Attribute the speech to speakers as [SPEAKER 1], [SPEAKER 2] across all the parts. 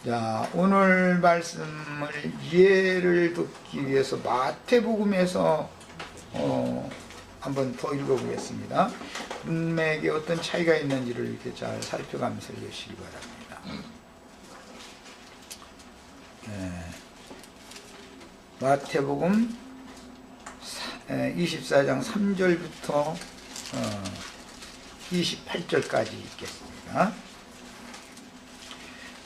[SPEAKER 1] 자, 오늘 말씀을 이해를 돕기 위해서 마태복음에서 한번 더 읽어보겠습니다. 문맥에 어떤 차이가 있는지를 이렇게 잘 살펴가면서 읽으시기 바랍니다. 마태복음 24장 3절부터 28절까지 읽겠습니다.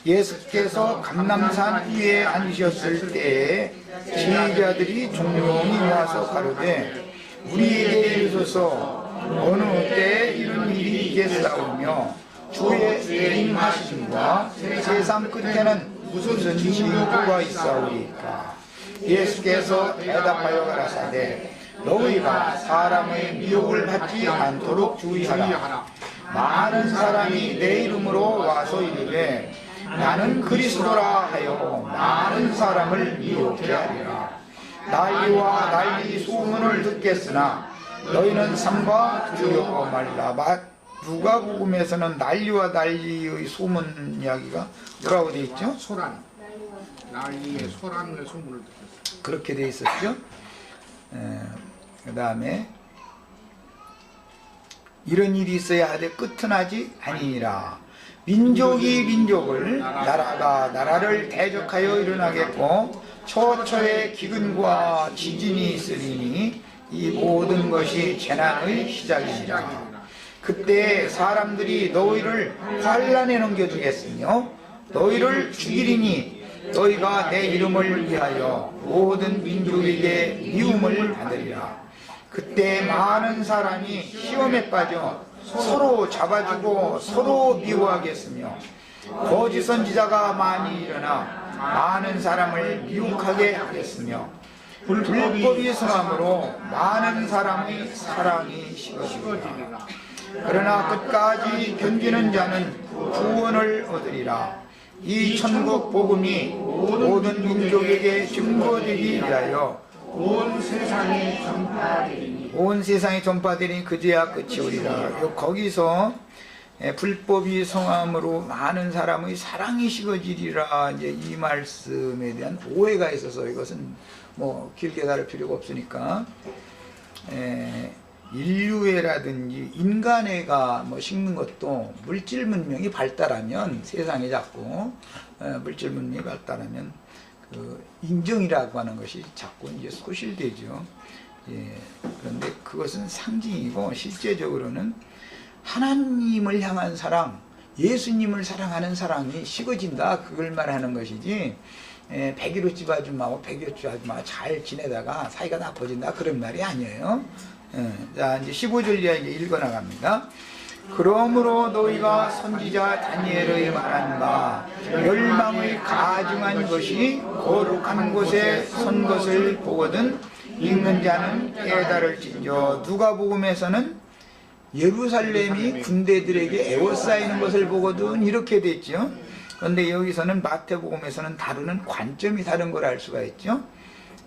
[SPEAKER 1] 예수께서 감람산 위에 앉으셨을 때에 제자들이 종용이 와서 가로되 우리에게 이르소서 어느 때에 이런 일이 있겠사오며 주의 임하심과 세상 끝에는 무슨 징조가 있사오리까. 예수께서 대답하여 가라사대 너희가 사람의 미혹을 받지 않도록 주의하라. 많은 사람이 내 이름으로 와서 이르되 나는 그리스도라 하여 많은 사람을 미혹케 하리라. 난리와 난리 소문을 듣겠으나 너희는 삼가 두려워 말라. 누가복음에서는 난리와 난리의 소문 이야기가 뭐라고 되어 있죠?
[SPEAKER 2] 소란. 난리의 소란의 소문을 듣겠어요.
[SPEAKER 1] 그렇게 되어 있었죠. 그 다음에 이런 일이 있어야 하되 끝은 아직 아니니라. 민족이 민족을, 나라가 나라를 대적하여 일어나겠고 처처에 기근과 지진이 있으리니 이 모든 것이 재난의 시작이니라. 그때 사람들이 너희를 환난에 넘겨주겠으며 너희를 죽이리니 너희가 내 이름을 위하여 모든 민족에게 미움을 받으리라. 그때 많은 사람이 시험에 빠져 서로 잡아주고 서로 미워하겠으며 거짓 선지자가 많이 일어나 많은 사람을 미혹하게 하겠으며 불법이 성함으로 많은 사람의 사랑이 식어지리라. 그러나 끝까지 견디는 자는 구원을 얻으리라. 이 천국 복음이 모든 민족에게 증거되기 위하여 온 세상에 전파되리니 그제야 끝이 오리라. 거기서 불법이 성함으로 많은 사람의 사랑이 식어지리라, 이제 이 말씀에 대한 오해가 있어서 이것은 뭐 길게 다룰 필요가 없으니까 인류애라든지 인간애가 뭐 식는 것도 물질 문명이 발달하면, 세상에 자꾸 물질 문명이 발달하면 그 인정이라고 하는 것이 자꾸 이제 소실되죠. 그런데 그것은 상징이고 실제적으로는 하나님을 향한 사랑, 예수님을 사랑하는 사랑이 식어진다, 그걸 말하는 것이지 100일어치 아줌마하고 100일어치 아줌마가 잘 지내다가 사이가 나빠진다, 그런 말이 아니에요. 자, 이제 15절 이야기 읽어나갑니다. 그러므로 너희가 선지자 다니엘의 말한 바 멸망의 가증한 것이 거룩한 곳에 선 것을 보거든 읽는 자는 깨달을진저. 누가복음에서는 예루살렘이 군대들에게 에워싸이는 것을 보거든 이렇게 됐죠. 그런데 여기서는 마태복음에서는 다루는 관점이 다른 걸 알 수가 있죠.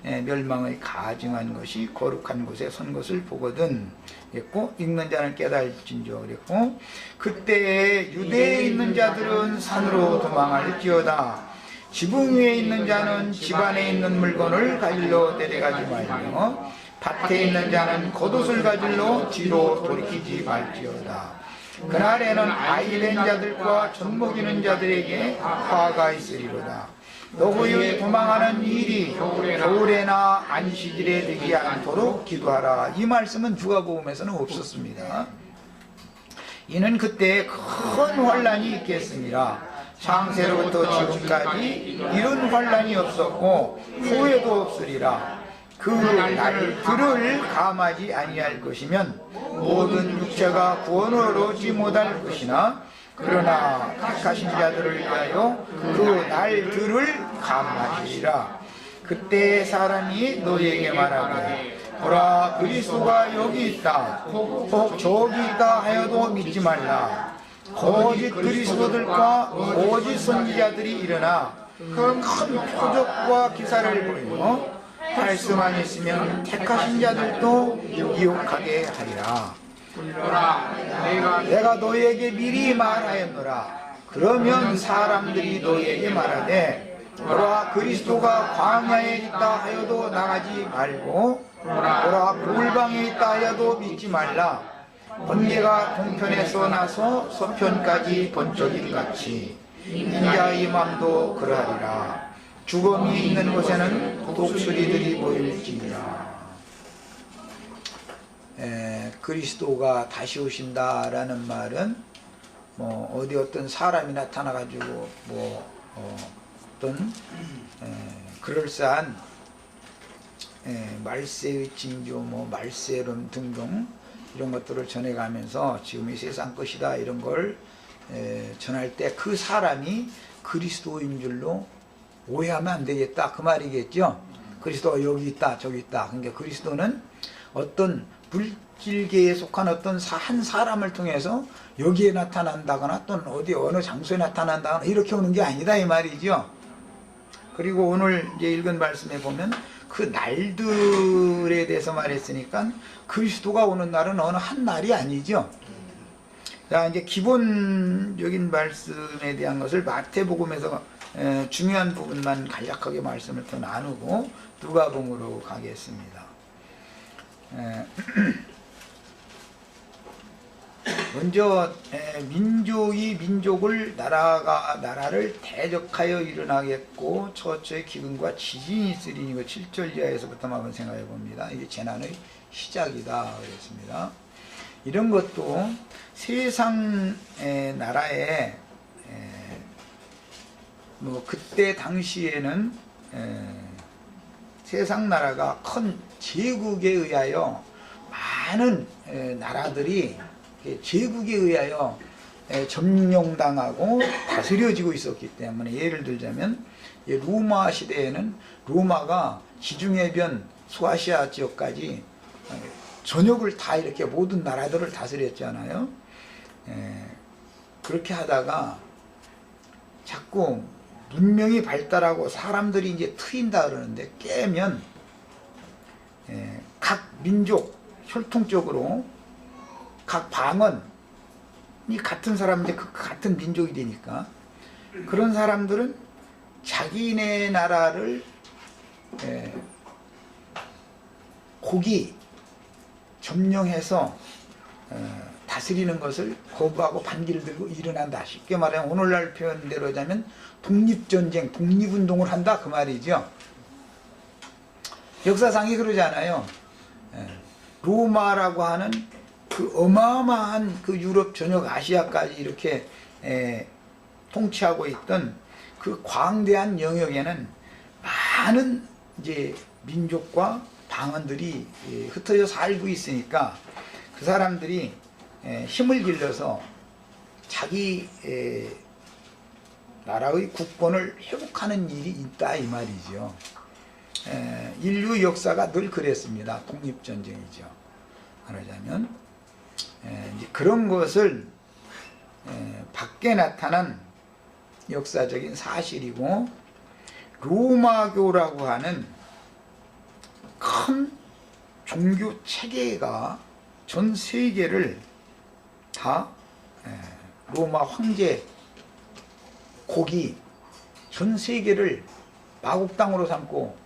[SPEAKER 1] 멸망의 가증한 것이 거룩한 곳에 선 것을 보거든 했고, 읽는 자는 깨달을진저 그랬고, 그때에 유대에 있는 자들은 산으로 도망할지어다. 지붕 위에 있는 자는 집 안에 있는 물건을 가지러 내려가지 말며 밭에 있는 자는 겉옷을 가지러 뒤로 돌이키지 말지어다. 그날에는 아이 된 자들과 젖먹이는 자들에게 화가 있으리로다. 너희의 도망하는 일이 겨울에나 안식일에 되지 않도록 기도하라. 이 말씀은 누가복음에서는 없었습니다. 이는 그때 큰 환난이 있겠습니다. 창세로부터 지금까지 이런 환난이 없었고 후회도 없으리라. 그 날들을 감하지 아니할 것이면 모든 육체가 구원을 얻지 못할 것이나 그러나 택하신 자들을 위하여 그 날들을 감하시리라. 그때 사람이 너희에게 말하되 보라, 그리스도가 여기 있다, 혹 저기 있다 하여도 믿지 말라. 거짓 그리스도들과 거짓 선지자들이 일어나 큰 표적과 기사를 보이며 할 수만 있으면 택하신 자들도 유혹하게 하리라. 내가 너희에게 미리 말하였노라. 그러면 사람들이 너희에게 말하되 보라 그리스도가 광야에 있다 하여도 나가지 말고 보라 골방에 있다 하여도 믿지 말라. 번개가 동편에서 나서 서편까지 번쩍임 같이 인자의 맘도 그러하리라. 죽음이 있는 곳에는 독수리들이 보일지니라. 그리스도가 다시 오신다라는 말은 뭐 어디 어떤 사람이 나타나가지고 어떤 그럴싸한 말세의 징조, 말세론 등등 이런 것들을 전해가면서 지금이 세상 것이다 이런 걸 전할 때 그 사람이 그리스도인 줄로 오해하면 안 되겠다 그 말이겠죠. 그리스도가 여기 있다 저기 있다. 그러니까 그리스도는 어떤 물질계에 속한 어떤 한 사람을 통해서 여기에 나타난다거나 또는 어디 어느 장소에 나타난다거나 이렇게 오는 게 아니다 이 말이죠. 그리고 오늘 이제 읽은 말씀에 보면 그 날들에 대해서 말했으니까 그리스도가 오는 날은 어느 한 날이 아니죠. 자, 이제 기본적인 말씀에 대한 것을 마태복음에서 중요한 부분만 간략하게 말씀을 더 나누고 누가복음으로 가겠습니다. 먼저 민족이 민족을 나라가 나라를 대적하여 일어나겠고 처처의 기근과 지진이 있으리니 그 7절 이하에서부터 한번 생각해 봅니다. 이게 재난의 시작이다 그랬습니다. 이런 것도 세상 나라에 뭐 그때 당시에는 세상 나라가 큰 제국에 의하여 많은 나라들이 제국에 의하여 점령당하고 다스려지고 있었기 때문에 예를 들자면 로마 시대에는 로마가 지중해변 소아시아 지역까지 전역을 다 이렇게 모든 나라들을 다스렸잖아요. 그렇게 하다가 자꾸 문명이 발달하고 사람들이 이제 트인다 그러는데 깨면 각 민족 혈통적으로 각 방언이 같은 사람인데 그 같은 민족이 되니까 그런 사람들은 자기네 나라를 고기 점령해서 다스리는 것을 거부하고 반기를 들고 일어난다. 쉽게 말하면 오늘날 표현대로 하자면 독립전쟁, 독립운동을 한다 그 말이죠. 역사상이 그러잖아요. 로마라고 하는 그 어마어마한 그 유럽 전역 아시아까지 이렇게 통치하고 있던 그 광대한 영역에는 많은 이제 민족과 방언들이 흩어져 살고 있으니까 그 사람들이 힘을 길러서 자기 나라의 국권을 회복하는 일이 있다 이 말이죠. 인류 역사가 늘 그랬습니다. 독립전쟁이죠. 말하자면 이제 그런 것을 밖에 나타난 역사적인 사실이고 로마교라고 하는 큰 종교 체계가 전 세계를 다 로마 황제 곡이 전 세계를 마국당으로 삼고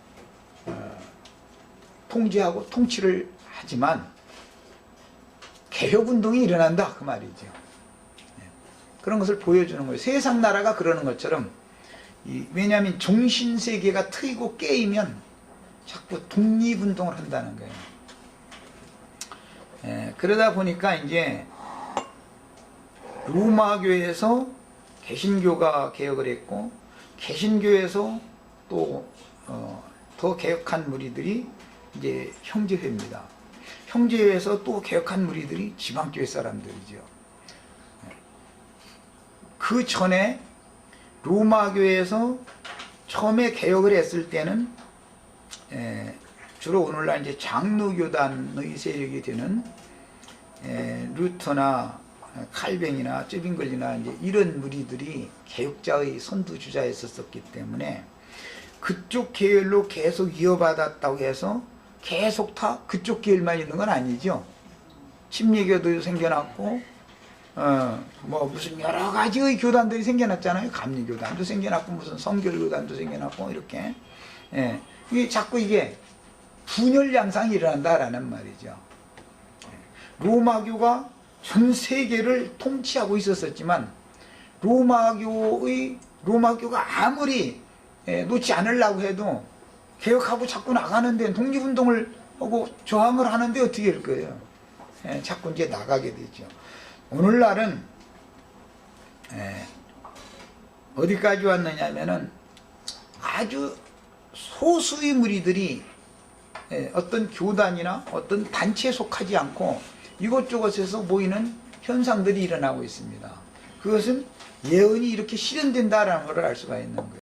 [SPEAKER 1] 통제하고 통치를 하지만 개혁운동이 일어난다 그 말이죠. 그런 것을 보여주는 거예요. 세상 나라가 그러는 것처럼 왜냐하면 정신세계가 트이고 깨이면 자꾸 독립운동을 한다는 거예요. 그러다 보니까 이제 로마교에서 개신교가 개혁을 했고 개신교에서 또 더 개혁한 무리들이 이제 형제회입니다. 형제회에서 또 개혁한 무리들이 지방교회 사람들이죠. 그 전에 로마교에서 처음에 개혁을 했을 때는 주로 오늘날 이제 장로교단의 세력이 되는 루터나 칼뱅이나 쯔빙글리나 이제 이런 무리들이 개혁자의 선두주자였었기 때문에 그쪽 계열로 계속 이어받았다고 해서 계속 다 그쪽 계열만 있는 건 아니죠. 침례교도 생겨났고 뭐 무슨 여러 가지의 교단들이 생겨났잖아요. 감리교단도 생겨났고 무슨 성결교단도 생겨났고 이렇게. 예. 이게 자꾸 이게 분열 양상이 일어난다라는 말이죠. 로마교가 전 세계를 통치하고 있었지만 로마교가 아무리 놓지 않으려고 해도 개혁하고 자꾸 나가는데 독립운동을 하고 저항을 하는데 어떻게 할 거예요? 자꾸 이제 나가게 되죠. 오늘날은 어디까지 왔느냐면은 아주 소수의 무리들이 어떤 교단이나 어떤 단체에 속하지 않고 이곳저곳에서 모이는 현상들이 일어나고 있습니다. 그것은 예언이 이렇게 실현된다라는 것을 알 수가 있는 거예요.